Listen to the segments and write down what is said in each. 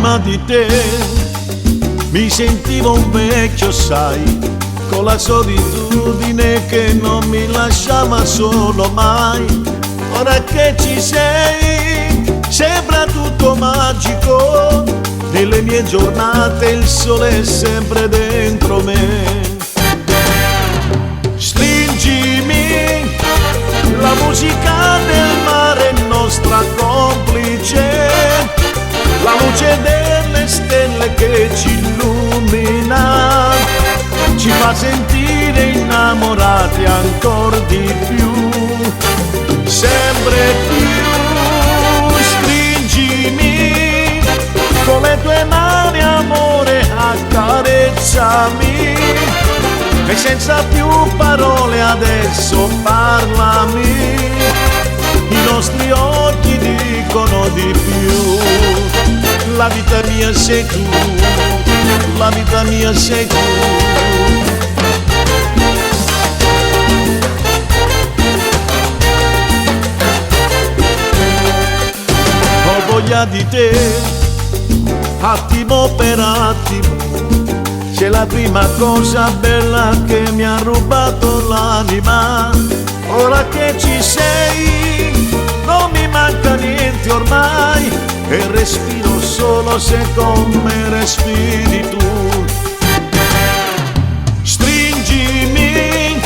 prima di te mi sentivo un vecchio, sai, con la solitudine che non mi lasciava solo mai. Ora che ci sei, sembra tutto magico, nelle mie giornate il sole è sempre dentro me. Stringimi, la musica del mare è nostra complice, la luce delle stelle che ci illumina, ci fa sentire innamorati ancor di più, sempre più. Stringimi, con le tue mani amore accarezzami, e senza più parole adesso parlami, i nostri occhi dicono di più. La vita mia sei tu, la vita mia sei tu. Ho voglia di te, attimo per attimo, sei la prima cosa bella che mi ha rubato l'anima. Ora che ci sei, non mi manca niente ormai, e respiro solo se con me respiri tu. Stringimi,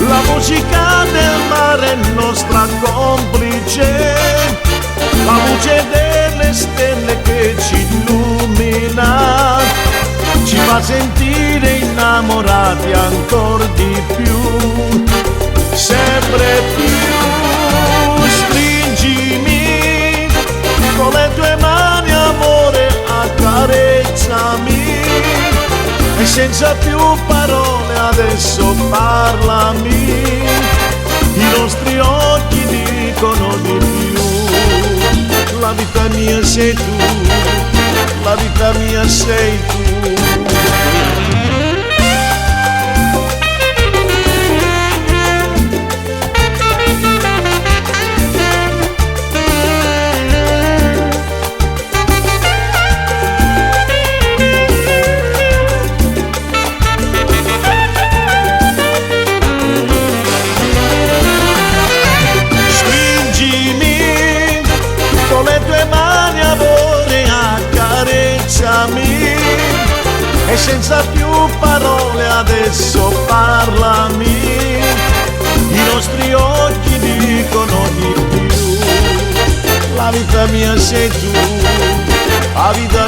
la musica del mare è nostra complice, la luce delle stelle che ci illumina, ci fa sentire innamorati ancor di più, sempre più. Stringimi, con le tue mani amore accarezzami, e senza più parole adesso parlami, i nostri occhi dicono di più. La vita mia sei tu, la vita mia sei tu. E senza più parole adesso parlami, i nostri occhi dicono di più. La vita mia sei tu, la vita